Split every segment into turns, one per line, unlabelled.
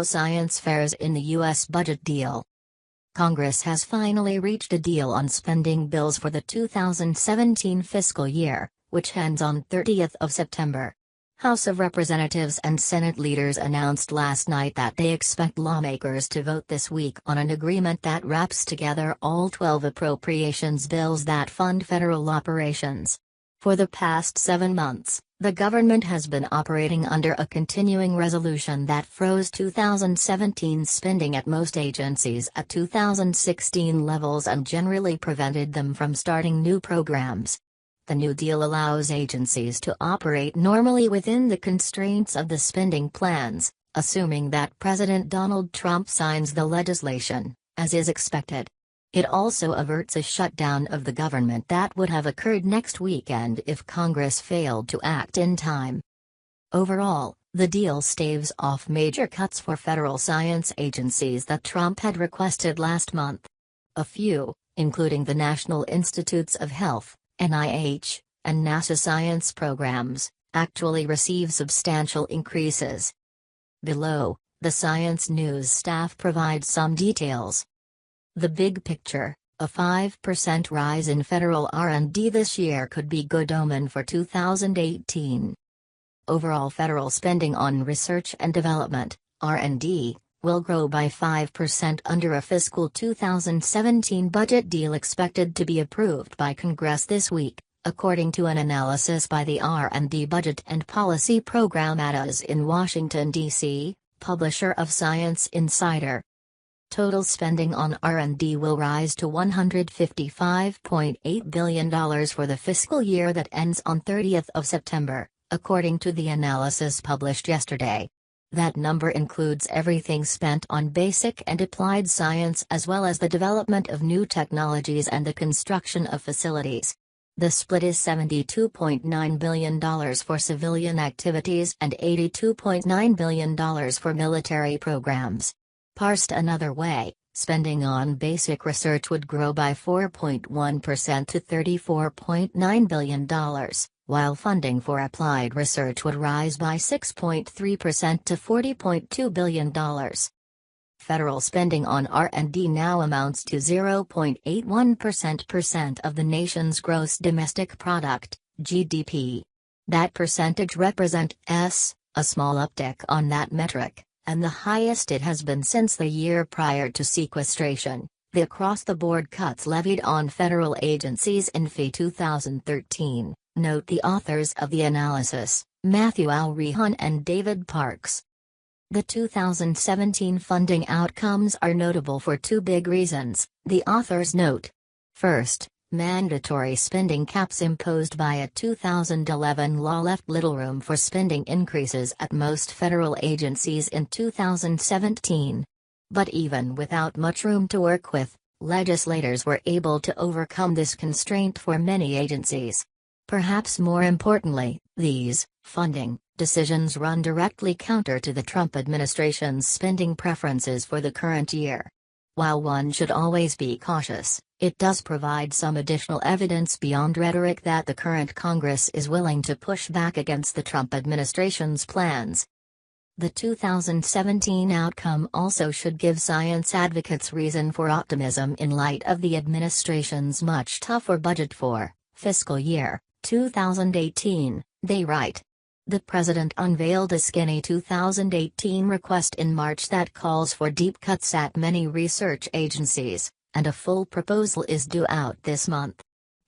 science fairs in the U.S. budget deal. Congress has finally reached a deal on spending bills for the 2017 fiscal year, which ends on 30th of September. House of Representatives and Senate leaders announced last night that they expect lawmakers to vote this week on an agreement that wraps together all 12 appropriations bills that fund federal operations. For the past 7 months, the government has been operating under a continuing resolution that froze 2017 spending at most agencies at 2016 levels and generally prevented them from starting new programs. The new deal allows agencies to operate normally within the constraints of the spending plans, assuming that President Donald Trump signs the legislation, as is expected. It also averts a shutdown of the government that would have occurred next weekend if Congress failed to act in time. Overall, the deal staves off major cuts for federal science agencies that Trump had requested last month. A few, including the National Institutes of Health, NIH, and NASA science programs, actually receive substantial increases. Below, the Science News staff provides some details. The big picture: a 5% rise in federal R&D this year could be good omen for 2018. Overall federal spending on research and development, R&D, will grow by 5% under a fiscal 2017 budget deal expected to be approved by Congress this week, according to an analysis by the R&D Budget and Policy Program ADAS in Washington, D.C., publisher of Science Insider. Total spending on R&D will rise to $155.8 billion for the fiscal year that ends on 30th of September, according to the analysis published yesterday. That number includes everything spent on basic and applied science as well as the development of new technologies and the construction of facilities. The split is $72.9 billion for civilian activities and $82.9 billion for military programs. Parsed another way, spending on basic research would grow by 4.1% to $34.9 billion. While funding for applied research would rise by 6.3% to $40.2 billion. Federal spending on R&D now amounts to 0.81% of the nation's gross domestic product, GDP. That percentage represents a small uptick on that metric, and the highest it has been since the year prior to sequestration, the across-the-board cuts levied on federal agencies in FY 2013. Note the authors of the analysis, Matthew Alrehan and David Parks. The 2017 funding outcomes are notable for two big reasons, the authors note. First, mandatory spending caps imposed by a 2011 law left little room for spending increases at most federal agencies in 2017. But even without much room to work with, legislators were able to overcome this constraint for many agencies. Perhaps more importantly, these funding decisions run directly counter to the Trump administration's spending preferences for the current year. While one should always be cautious, it does provide some additional evidence beyond rhetoric that the current Congress is willing to push back against the Trump administration's plans. The 2017 outcome also should give science advocates reason for optimism in light of the administration's much tougher budget for fiscal year 2018, they write. The president unveiled a skinny 2018 request in March that calls for deep cuts at many research agencies, and a full proposal is due out this month.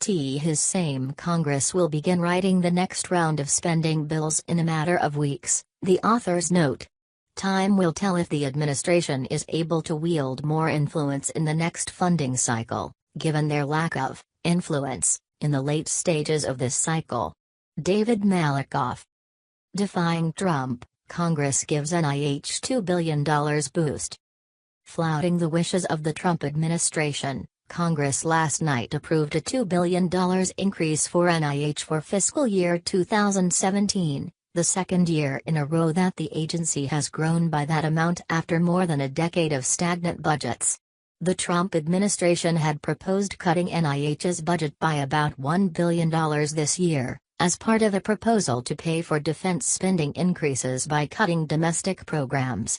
His same Congress will begin writing the next round of spending bills in a matter of weeks, the authors note. Time will tell if the administration is able to wield more influence in the next funding cycle, given their lack of influence in the late stages of this cycle. David Malikoff. Defying Trump, Congress gives NIH $2 billion boost. Flouting the wishes of the Trump administration, Congress last night approved a $2 billion increase for NIH for fiscal year 2017, the second year in a row that the agency has grown by that amount after more than a decade of stagnant budgets. The Trump administration had proposed cutting NIH's budget by about $1 billion this year, as part of a proposal to pay for defense spending increases by cutting domestic programs.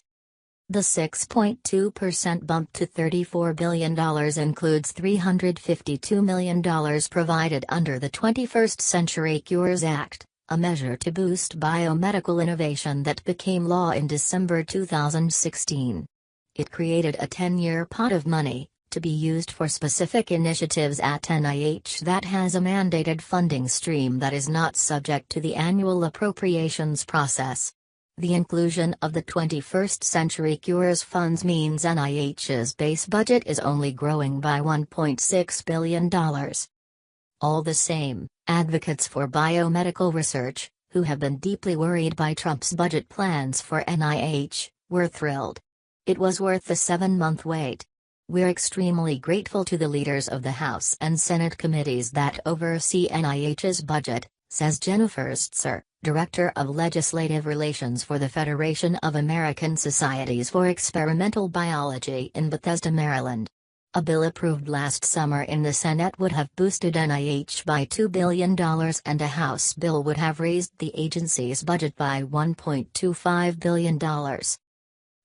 The 6.2% bump to $34 billion includes $352 million provided under the 21st Century Cures Act, a measure to boost biomedical innovation that became law in December 2016. It created a 10-year pot of money, to be used for specific initiatives at NIH that has a mandated funding stream that is not subject to the annual appropriations process. The inclusion of the 21st Century Cures funds means NIH's base budget is only growing by $1.6 billion. All the same, advocates for biomedical research, who have been deeply worried by Trump's budget plans for NIH, were thrilled. It was worth the 7-month wait. We're extremely grateful to the leaders of the House and Senate committees that oversee NIH's budget, says Jennifer Stzer, Director of Legislative Relations for the Federation of American Societies for Experimental Biology in Bethesda, Maryland. A bill approved last summer in the Senate would have boosted NIH by $2 billion and a House bill would have raised the agency's budget by $1.25 billion.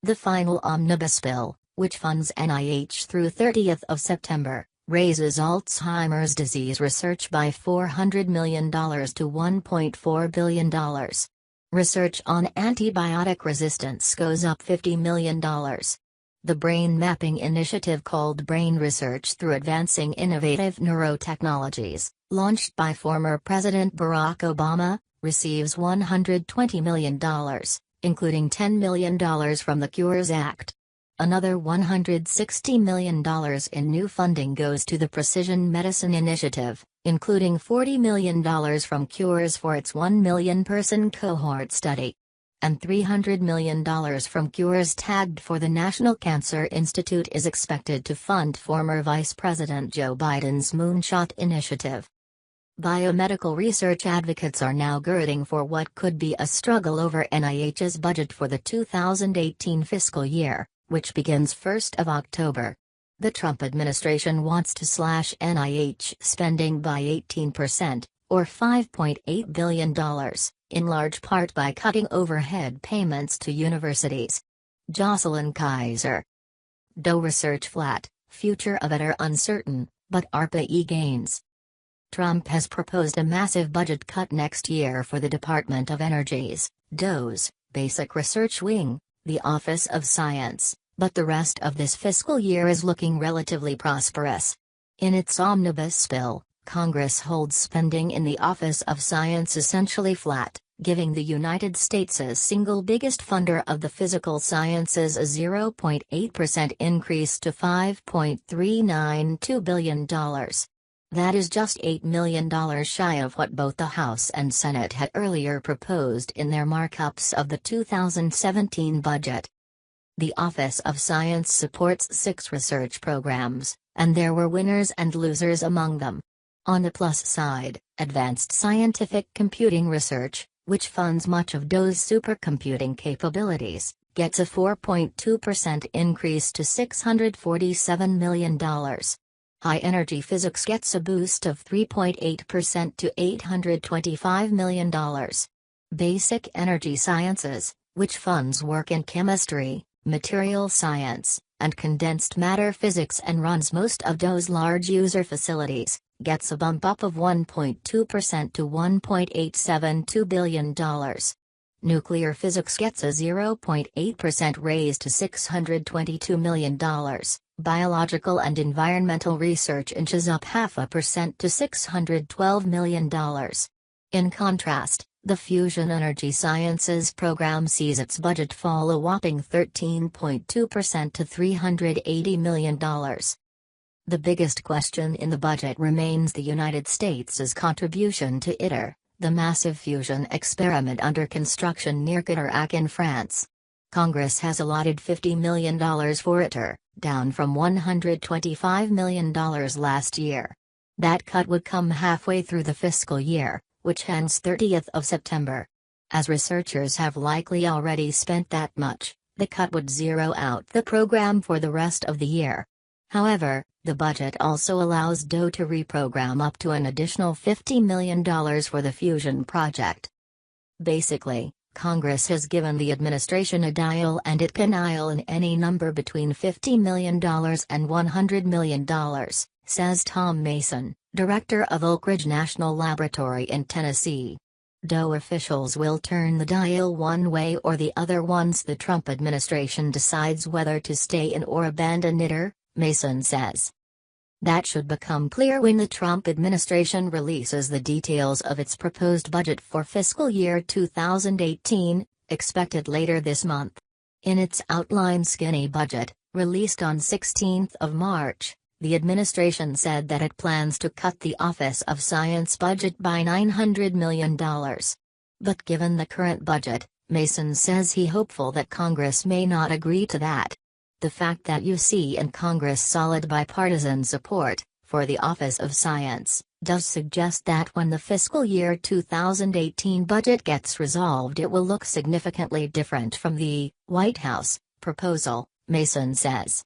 The final omnibus bill, which funds NIH through 30th of September, raises Alzheimer's disease research by $400 million to $1.4 billion. Research on antibiotic resistance goes up $50 million. The brain mapping initiative called Brain Research Through Advancing Innovative Neurotechnologies, launched by former President Barack Obama, receives $120 million, including $10 million from the Cures Act. Another $160 million in new funding goes to the Precision Medicine Initiative, including $40 million from Cures for its 1 million-person cohort study. And $300 million from Cures tagged for the National Cancer Institute is expected to fund former Vice President Joe Biden's Moonshot Initiative. Biomedical research advocates are now girding for what could be a struggle over NIH's budget for the 2018 fiscal year, which begins 1st of October. The Trump administration wants to slash NIH spending by 18%, or $5.8 billion, in large part by cutting overhead payments to universities. Jocelyn Kaiser. Dow research flat, future of EDR uncertain, but ARPA-E gains. Trump has proposed a massive budget cut next year for the Department of Energy's, Dow's, Basic Research Wing, the Office of Science, but the rest of this fiscal year is looking relatively prosperous. In its omnibus bill, Congress holds spending in the Office of Science essentially flat, giving the United States' single biggest funder of the physical sciences a 0.8% increase to $5.392 billion. That is just $8 million shy of what both the House and Senate had earlier proposed in their markups of the 2017 budget. The Office of Science supports 6 research programs, and there were winners and losers among them. On the plus side, Advanced Scientific Computing Research, which funds much of Dow's supercomputing capabilities, gets a 4.2% increase to $647 million. High-energy physics gets a boost of 3.8% to $825 million. Basic energy sciences, which funds work in chemistry, material science, and condensed matter physics and runs most of Dow's large user facilities, gets a bump up of 1.2% to $1.872 billion. Nuclear physics gets a 0.8% raise to $622 million. Biological and environmental research inches up 0.5% to $612 million. In contrast, the Fusion Energy Sciences program sees its budget fall a whopping 13.2% to $380 million. The biggest question in the budget remains the United States' contribution to ITER, the massive fusion experiment under construction near Cadarache in France. Congress has allotted $50 million for ITER, down from $125 million last year. That cut would come halfway through the fiscal year, which ends 30th of September. As researchers have likely already spent that much, the cut would zero out the program for the rest of the year. However, the budget also allows Dow to reprogram up to an additional $50 million for the fusion project. Basically, Congress has given the administration a dial and it can dial in any number between $50 million and $100 million, says Tom Mason, director of Oak Ridge National Laboratory in Tennessee. DOE officials will turn the dial one way or the other once the Trump administration decides whether to stay in or abandon it, Mason says. That should become clear when the Trump administration releases the details of its proposed budget for fiscal year 2018, expected later this month. In its outline skinny budget, released on 16 March, the administration said that it plans to cut the Office of Science budget by $900 million. But given the current budget, Mason says he's hopeful that Congress may not agree to that. The fact that you see in Congress solid bipartisan support for the Office of Science does suggest that when the fiscal year 2018 budget gets resolved it will look significantly different from the White House proposal, Mason says.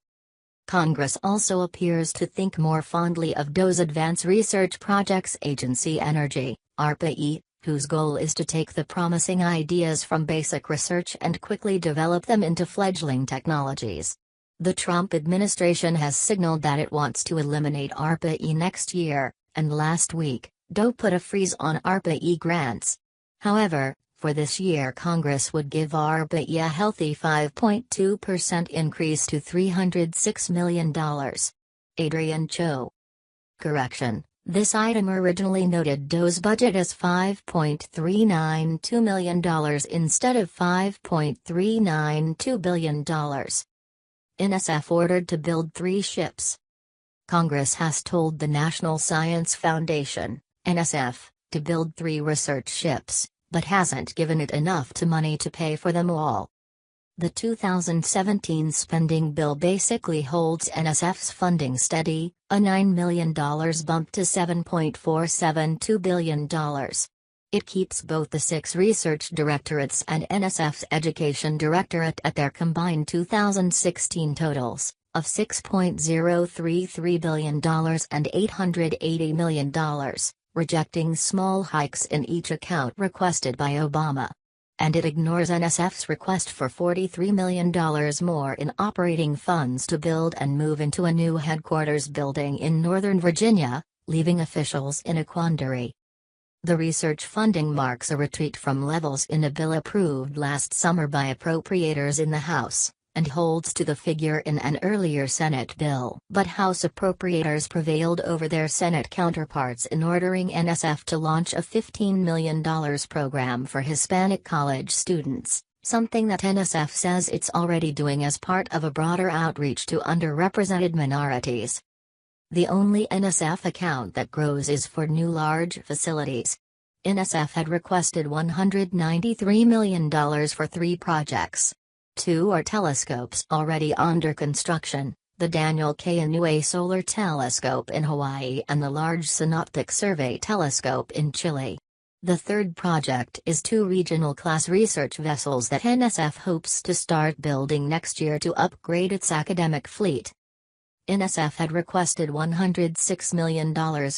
Congress also appears to think more fondly of DOE's Advanced Research Projects Agency Energy, ARPA-E, whose goal is to take the promising ideas from basic research and quickly develop them into fledgling technologies. The Trump administration has signaled that it wants to eliminate ARPA-E next year, and last week, DOE put a freeze on ARPA-E grants. However, for this year Congress would give ARPA-E a healthy 5.2% increase to $306 million. Adrian Cho. Correction, this item originally noted DOE's budget as $5.392 million instead of $5.392 billion. NSF ordered to build 3 ships. Congress has told the National Science Foundation, NSF, to build 3 research ships, but hasn't given it enough money to pay for them all. The 2017 spending bill basically holds NSF's funding steady, a $9 million bump to $7.472 billion. It keeps both the 6 research directorates and NSF's Education Directorate at their combined 2016 totals, of $6.033 billion and $880 million, rejecting small hikes in each account requested by Obama. And it ignores NSF's request for $43 million more in operating funds to build and move into a new headquarters building in Northern Virginia, leaving officials in a quandary. The research funding marks a retreat from levels in a bill approved last summer by appropriators in the House, and holds to the figure in an earlier Senate bill. But House appropriators prevailed over their Senate counterparts in ordering NSF to launch a $15 million program for Hispanic college students, something that NSF says it's already doing as part of a broader outreach to underrepresented minorities. The only NSF account that grows is for new large facilities. NSF had requested $193 million for 3 projects. 2 are telescopes already under construction, the Daniel K. Inouye Solar Telescope in Hawaii and the Large Synoptic Survey Telescope in Chile. The 3rd project is 2 regional-class research vessels that NSF hopes to start building next year to upgrade its academic fleet. NSF had requested $106 million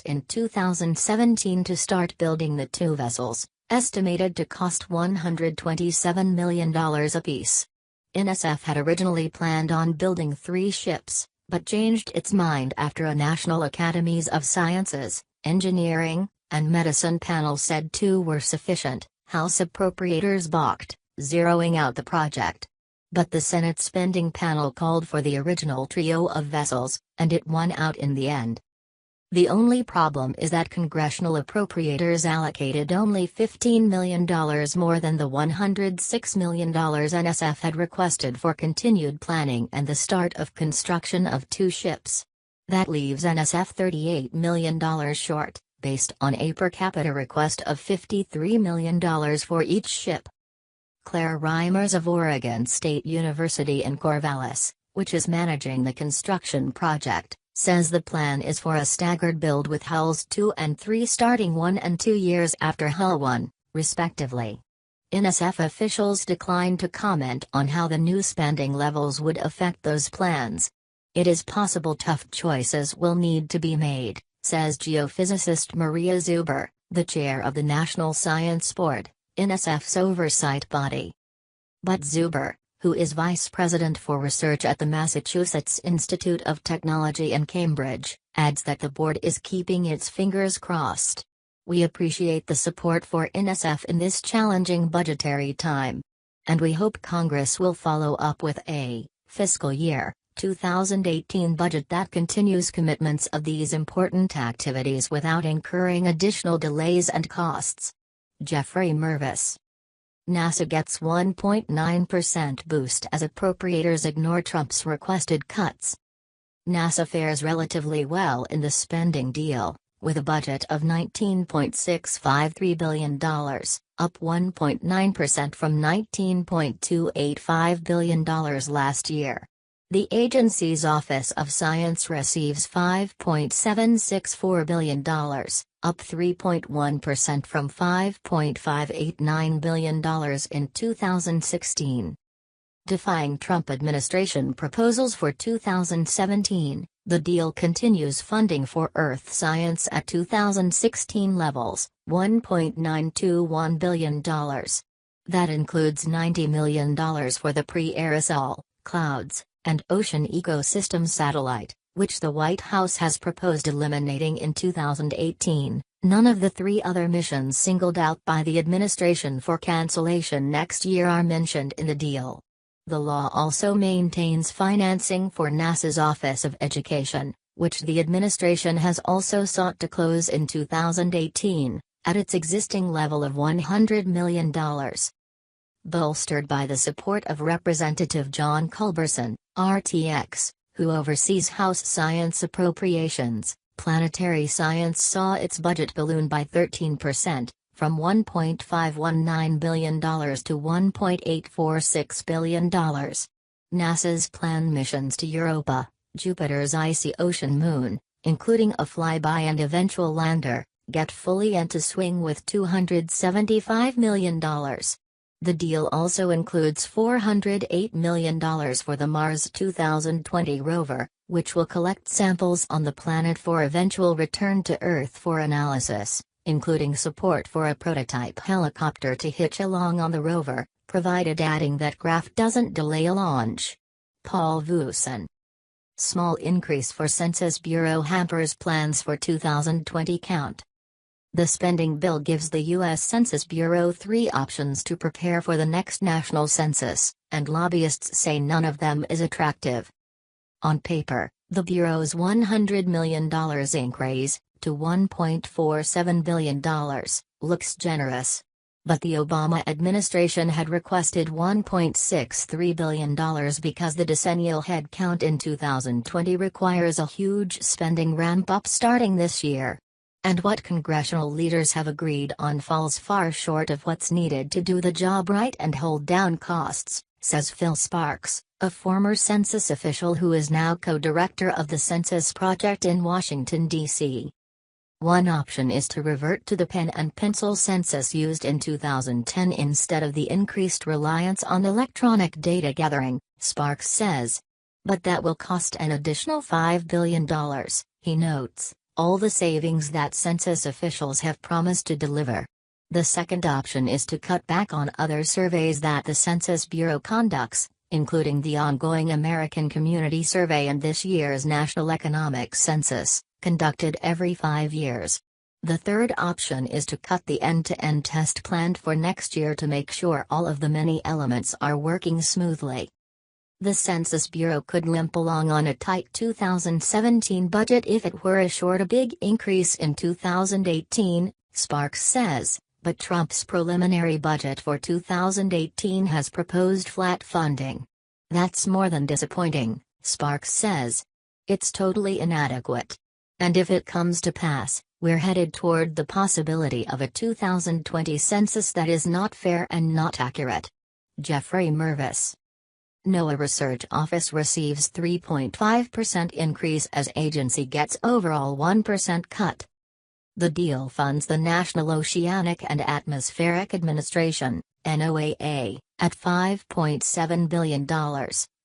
in 2017 to start building the 2 vessels, estimated to cost $127 million apiece. NSF had originally planned on building 3 ships, but changed its mind after a National Academies of Sciences, Engineering, and Medicine panel said 2 were sufficient. House appropriators balked, zeroing out the project. But the Senate spending panel called for the original trio of vessels, and it won out in the end. The only problem is that congressional appropriators allocated only $15 million more than the $106 million NSF had requested for continued planning and the start of construction of 2 ships. That leaves NSF $38 million short, based on a per capita request of $53 million for each ship. Claire Reimers of Oregon State University in Corvallis, which is managing the construction project, says the plan is for a staggered build with hulls 2 and 3 starting 1 and 2 years after hull 1, respectively. NSF officials declined to comment on how the new spending levels would affect those plans. It is possible tough choices will need to be made, says geophysicist Maria Zuber, the chair of the National Science Board. NSF's oversight body. But Zuber, who is Vice President for Research at the Massachusetts Institute of Technology in Cambridge, adds that the board is keeping its fingers crossed. We appreciate the support for NSF in this challenging budgetary time. And we hope Congress will follow up with a fiscal year 2018 budget that continues commitments of these important activities without incurring additional delays and costs. Jeffrey Mervis. NASA gets 1.9% boost as appropriators ignore Trump's requested cuts. NASA fares relatively well in the spending deal, with a budget of $19.653 billion, up 1.9% from $19.285 billion last year. The agency's Office of Science receives $5.764 billion, up 3.1% from $5.589 billion in 2016. Defying Trump administration proposals for 2017, the deal continues funding for Earth science at 2016 levels, $1.921 billion. That includes $90 million for the pre-aerosol, clouds, and ocean ecosystem satellite, which the White House has proposed eliminating in 2018. None of the three other missions singled out by the administration for cancellation next year are mentioned in the deal. The law also maintains financing for NASA's Office of Education, which the administration has also sought to close in 2018, at its existing level of $100 million. Bolstered by the support of Representative John Culberson, RTX, who oversees House Science Appropriations, planetary science saw its budget balloon by 13%, from $1.519 billion to $1.846 billion. NASA's planned missions to Europa, Jupiter's icy ocean moon, including a flyby and eventual lander, get fully into swing with $275 million. The deal also includes $408 million for the Mars 2020 rover, which will collect samples on the planet for eventual return to Earth for analysis, including support for a prototype helicopter to hitch along on the rover, provided adding that craft doesn't delay a launch. Paul Vuson. Small increase for Census Bureau hampers plans for 2020 count. The spending bill gives the U.S. Census Bureau three options to prepare for the next national census, and lobbyists say none of them is attractive. On paper, the Bureau's $100 million increase, to $1.47 billion, looks generous. But the Obama administration had requested $1.63 billion because the decennial headcount in 2020 requires a huge spending ramp-up starting this year. And what congressional leaders have agreed on falls far short of what's needed to do the job right and hold down costs, says Phil Sparks, a former census official who is now co-director of the Census Project in Washington, D.C. One option is to revert to the pen and pencil census used in 2010 instead of the increased reliance on electronic data gathering, Sparks says. But that will cost an additional $5 billion, he notes. All the savings that census officials have promised to deliver. The second option is to cut back on other surveys that the Census Bureau conducts, including the ongoing American Community Survey and this year's National Economic Census, conducted every 5 years. The third option is to cut the end-to-end test planned for next year to make sure all of the many elements are working smoothly. The Census Bureau could limp along on a tight 2017 budget if it were assured a big increase in 2018, Sparks says, but Trump's preliminary budget for 2018 has proposed flat funding. That's more than disappointing, Sparks says. It's totally inadequate. And if it comes to pass, we're headed toward the possibility of a 2020 census that is not fair and not accurate. Jeffrey Mervis. NOAA Research Office receives 3.5% increase as agency gets overall 1% cut. The deal funds the National Oceanic and Atmospheric Administration, NOAA, at $5.7 billion,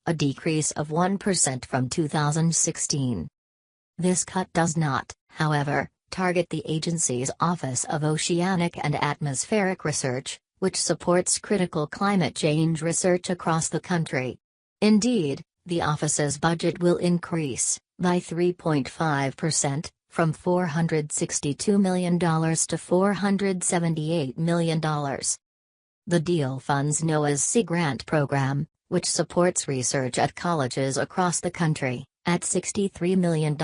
a decrease of 1% from 2016. This cut does not, however, target the agency's Office of Oceanic and Atmospheric Research, which supports critical climate change research across the country. Indeed, the office's budget will increase by 3.5%, from $462 million to $478 million. The deal funds NOAA's Sea Grant program, which supports research at colleges across the country, at $63 million,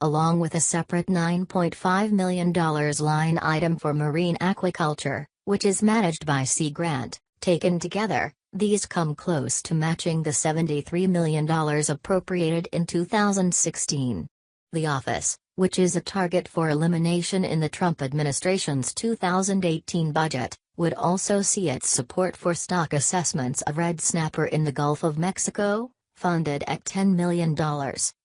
along with a separate $9.5 million line item for marine aquaculture, which is managed by Sea Grant. Taken together, these come close to matching the $73 million appropriated in 2016. The office, which is a target for elimination in the Trump administration's 2018 budget, would also see its support for stock assessments of red snapper in the Gulf of Mexico, funded at $10 million,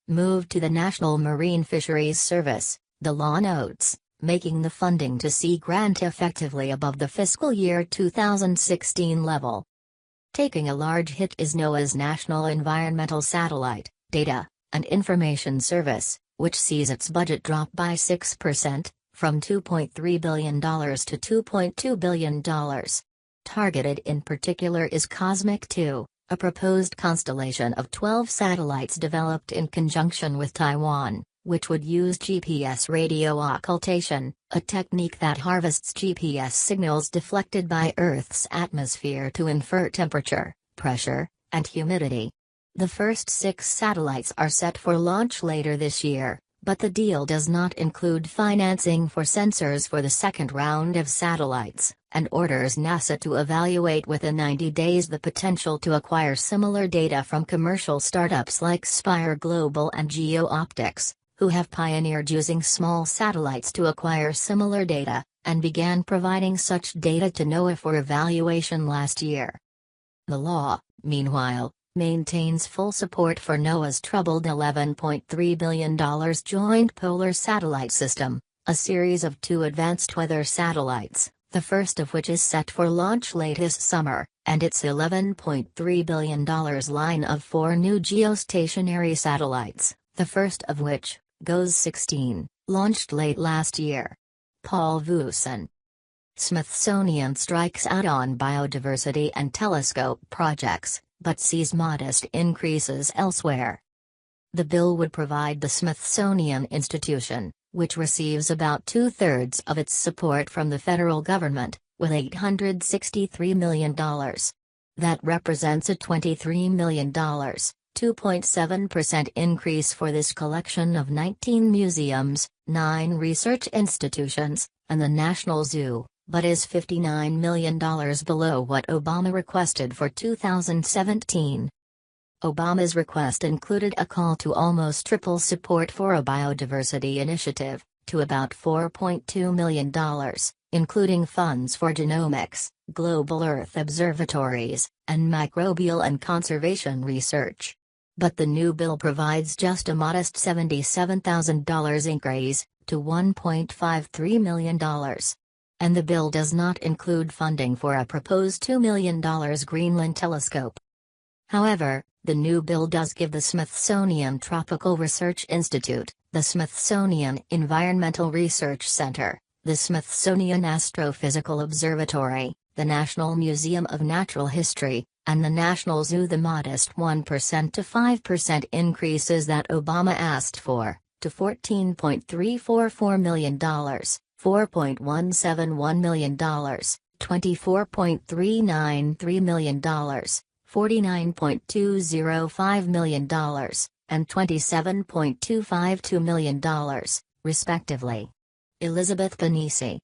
moved to the National Marine Fisheries Service, the law notes, making the funding to Sea Grant effectively above the fiscal year 2016 level. Taking a large hit is NOAA's National Environmental Satellite, Data, and Information Service, which sees its budget drop by 6%, from $2.3 billion to $2.2 billion. Targeted in particular is Cosmic 2, a proposed constellation of 12 satellites developed in conjunction with Taiwan, which would use GPS radio occultation, a technique that harvests GPS signals deflected by Earth's atmosphere to infer temperature, pressure, and humidity. The first 6 satellites are set for launch later this year, but the deal does not include financing for sensors for the second round of satellites, and orders NASA to evaluate within 90 days the potential to acquire similar data from commercial startups like Spire Global and GeoOptics, who have pioneered using small satellites to acquire similar data, and began providing such data to NOAA for evaluation last year. The law, meanwhile, maintains full support for NOAA's troubled $11.3 billion Joint Polar Satellite System, a series of 2 advanced weather satellites, the first of which is set for launch late this summer, and its $11.3 billion line of 4 new geostationary satellites, the first of which, GOES-16, launched late last year. Paul Vuson. Smithsonian strikes out on biodiversity and telescope projects, but sees modest increases elsewhere. The bill would provide the Smithsonian Institution, which receives about 2/3 of its support from the federal government, with $863 million. That represents a $23 million, 2.7% increase for this collection of 19 museums, 9 research institutions, and the National Zoo, but is $59 million below what Obama requested for 2017. Obama's request included a call to almost triple support for a biodiversity initiative, to about $4.2 million, including funds for genomics, global Earth observatories, and microbial and conservation research. But the new bill provides just a modest $77,000 increase, to $1.53 million. And the bill does not include funding for a proposed $2 million Greenland telescope. However, the new bill does give the Smithsonian Tropical Research Institute, the Smithsonian Environmental Research Center, the Smithsonian Astrophysical Observatory, the National Museum of Natural History, and the National Zoo the modest 1% to 5% increases that Obama asked for, to $14.344 million, $4.171 million, $24.393 million, $49.205 million, and $27.252 million, respectively. Elizabeth Benici.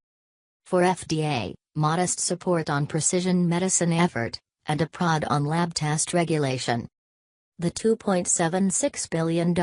For FDA, modest support on precision medicine effort, and a prod on lab test regulation. The $2.76 billion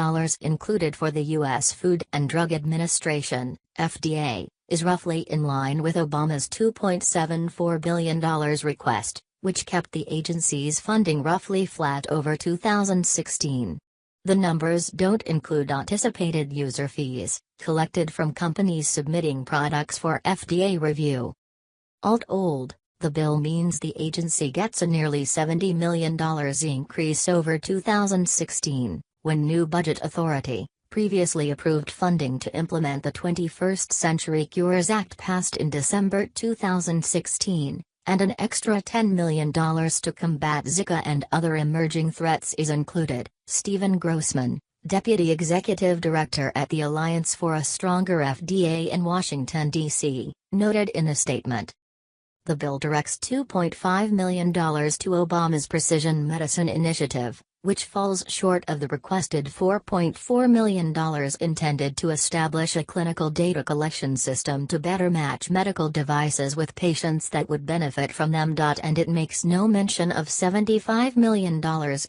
included for the U.S. Food and Drug Administration, FDA, is roughly in line with Obama's $2.74 billion request, which kept the agency's funding roughly flat over 2016. The numbers don't include anticipated user fees, collected from companies submitting products for FDA review. Alt-old, the bill means the agency gets a nearly $70 million increase over 2016, when new budget authority, previously approved funding to implement the 21st Century Cures Act passed in December 2016, and an extra $10 million to combat Zika and other emerging threats is included, Stephen Grossman, Deputy Executive Director at the Alliance for a Stronger FDA in Washington, D.C., noted in a statement. The bill directs $2.5 million to Obama's Precision Medicine Initiative, which falls short of the requested $4.4 million intended to establish a clinical data collection system to better match medical devices with patients that would benefit from them. And it makes no mention of $75 million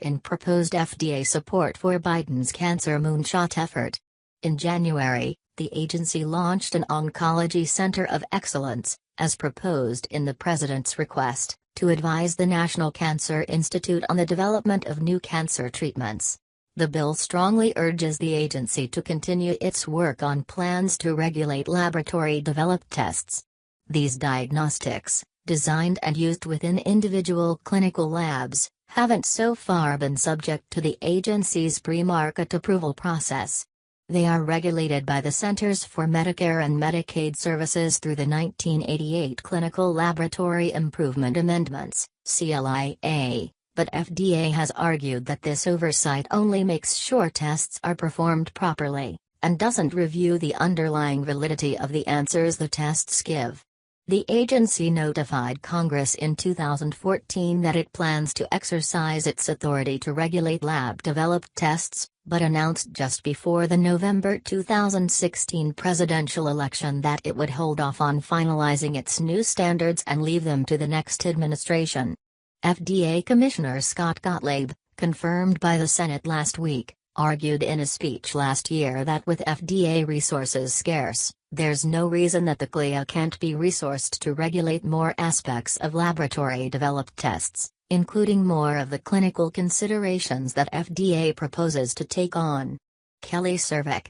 in proposed FDA support for Biden's cancer moonshot effort. In January, the agency launched an Oncology Center of Excellence, as proposed in the president's request, to advise the National Cancer Institute on the development of new cancer treatments. The bill strongly urges the agency to continue its work on plans to regulate laboratory-developed tests. These diagnostics, designed and used within individual clinical labs, haven't so far been subject to the agency's pre-market approval process. They are regulated by the Centers for Medicare and Medicaid Services through the 1988 Clinical Laboratory Improvement Amendments, CLIA, but FDA has argued that this oversight only makes sure tests are performed properly, and doesn't review the underlying validity of the answers the tests give. The agency notified Congress in 2014 that it plans to exercise its authority to regulate lab-developed tests, but announced just before the November 2016 presidential election that it would hold off on finalizing its new standards and leave them to the next administration. FDA Commissioner Scott Gottlieb, confirmed by the Senate last week, argued in a speech last year that with FDA resources scarce, there's no reason that the CLIA can't be resourced to regulate more aspects of laboratory-developed tests, including more of the clinical considerations that FDA proposes to take on. Kelly Cervic.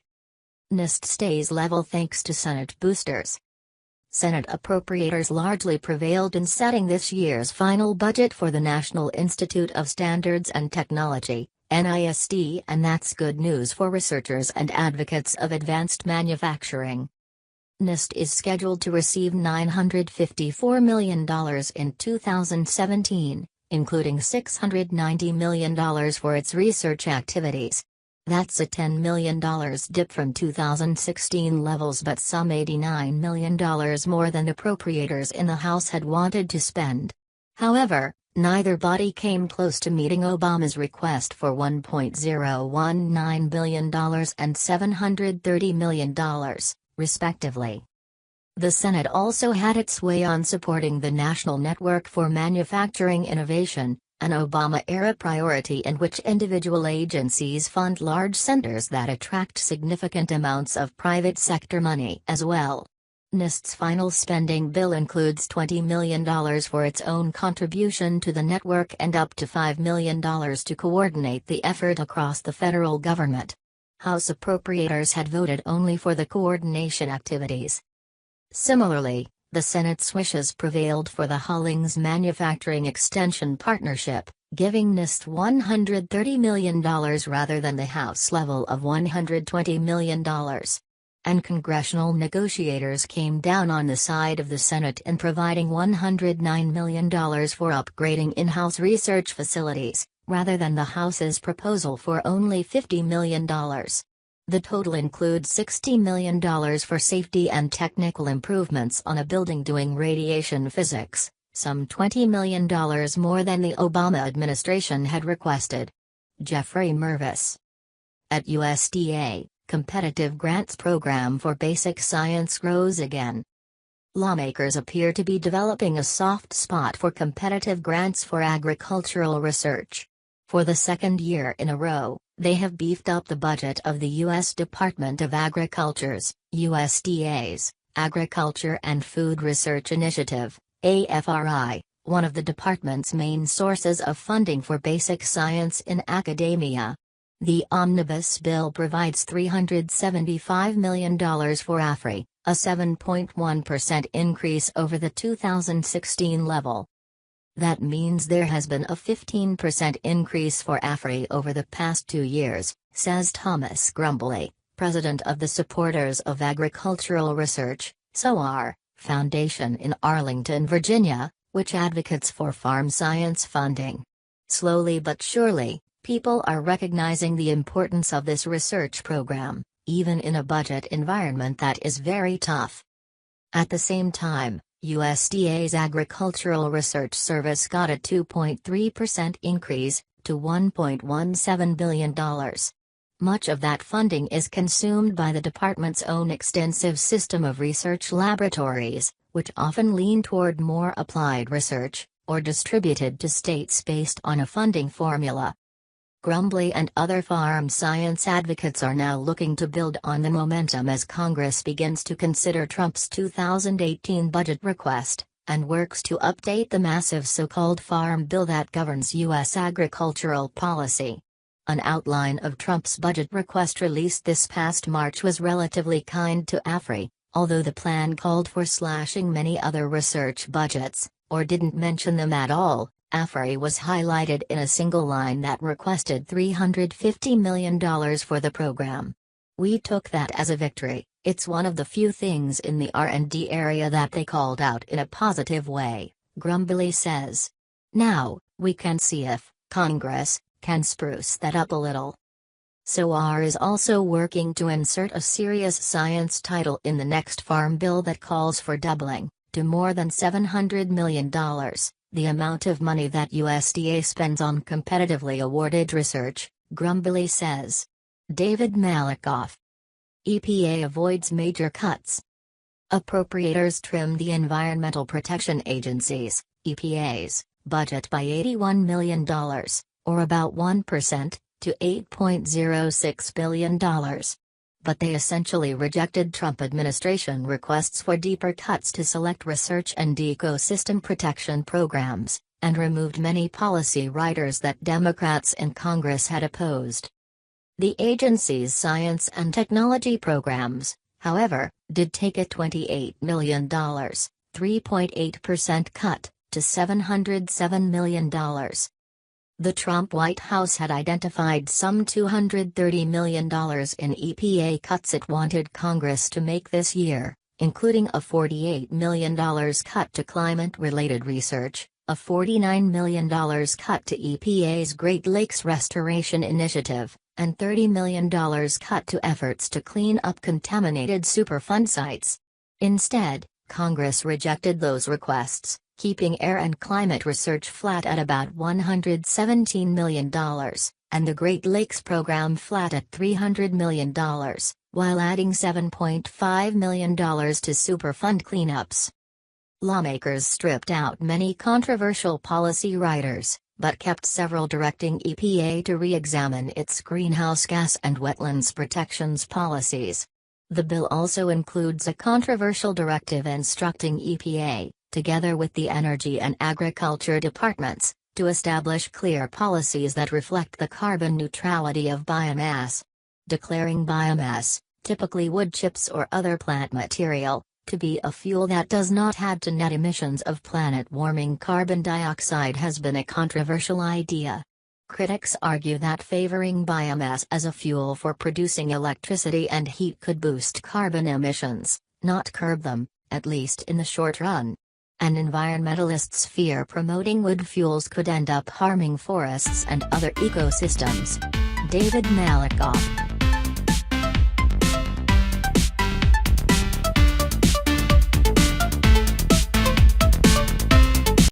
NIST stays level thanks to Senate boosters. Senate appropriators largely prevailed in setting this year's final budget for the National Institute of Standards and Technology, NIST, and that's good news for researchers and advocates of advanced manufacturing. NIST is scheduled to receive $954 million in 2017, including $690 million for its research activities. That's a $10 million dip from 2016 levels, but some $89 million more than appropriators in the House had wanted to spend. However, neither body came close to meeting Obama's request for $1.019 billion and $730 million, respectively. The Senate also had its way on supporting the National Network for Manufacturing Innovation, an Obama-era priority in which individual agencies fund large centers that attract significant amounts of private sector money as well. NIST's final spending bill includes $20 million for its own contribution to the network and up to $5 million to coordinate the effort across the federal government. House appropriators had voted only for the coordination activities. Similarly, the Senate's wishes prevailed for the Hollings Manufacturing Extension Partnership, giving NIST $130 million rather than the House level of $120 million. And congressional negotiators came down on the side of the Senate in providing $109 million for upgrading in-house research facilities, rather than the House's proposal for only $50 million. The total includes $60 million for safety and technical improvements on a building doing radiation physics, some $20 million more than the Obama administration had requested. Jeffrey Mervis. At USDA, competitive grants program for basic science grows again. Lawmakers appear to be developing a soft spot for competitive grants for agricultural research. For the second year in a row, they have beefed up the budget of the U.S. Department of Agriculture's, USDA's, Agriculture and Food Research Initiative, AFRI, one of the department's main sources of funding for basic science in academia. The omnibus bill provides $375 million for AFRI, a 7.1% increase over the 2016 level. That means there has been a 15% increase for AFRI over the past 2 years, says Thomas Grumbly, president of the Supporters of Agricultural Research, SOAR, Foundation in Arlington, Virginia, which advocates for farm science funding. Slowly but surely, people are recognizing the importance of this research program, even in a budget environment that is very tough. At the same time, USDA's Agricultural Research Service got a 2.3% increase, to $1.17 billion. Much of that funding is consumed by the department's own extensive system of research laboratories, which often lean toward more applied research, or distributed to states based on a funding formula. Grumbly and other farm science advocates are now looking to build on the momentum as Congress begins to consider Trump's 2018 budget request, and works to update the massive so-called Farm Bill that governs U.S. agricultural policy. An outline of Trump's budget request released this past March was relatively kind to AFRI, although the plan called for slashing many other research budgets, or didn't mention them at all. AFRI was highlighted in a single line that requested $350 million for the program. "We took that as a victory. It's one of the few things in the R&D area that they called out in a positive way," Grumbly says. "Now, we can see if Congress can spruce that up a little." SOAR is also working to insert a serious science title in the next farm bill that calls for doubling, to more than $700 million, the amount of money that USDA spends on competitively awarded research, Grumbly says. David Malikoff. EPA avoids major cuts. Appropriators trim the Environmental Protection Agency's, EPA's, budget by $81 million, or about 1%, to $8.06 billion. But they essentially rejected Trump administration requests for deeper cuts to select research and ecosystem protection programs, and removed many policy riders that Democrats in Congress had opposed. The agency's science and technology programs, however, did take a $28 million, 3.8% cut, to $707 million. The Trump White House had identified some $230 million in EPA cuts it wanted Congress to make this year, including a $48 million cut to climate-related research, a $49 million cut to EPA's Great Lakes Restoration Initiative, and $30 million cut to efforts to clean up contaminated Superfund sites. Instead, Congress rejected those requests, keeping air and climate research flat at about $117 million, and the Great Lakes program flat at $300 million, while adding $7.5 million to Superfund cleanups. Lawmakers stripped out many controversial policy riders, but kept several directing EPA to re-examine its greenhouse gas and wetlands protections policies. The bill also includes a controversial directive instructing EPA, together with the Energy and Agriculture departments, to establish clear policies that reflect the carbon neutrality of biomass. Declaring biomass, typically wood chips or other plant material, to be a fuel that does not add to net emissions of planet-warming carbon dioxide has been a controversial idea. Critics argue that favoring biomass as a fuel for producing electricity and heat could boost carbon emissions, not curb them, at least in the short run. And environmentalists fear promoting wood fuels could end up harming forests and other ecosystems. David Malikoff.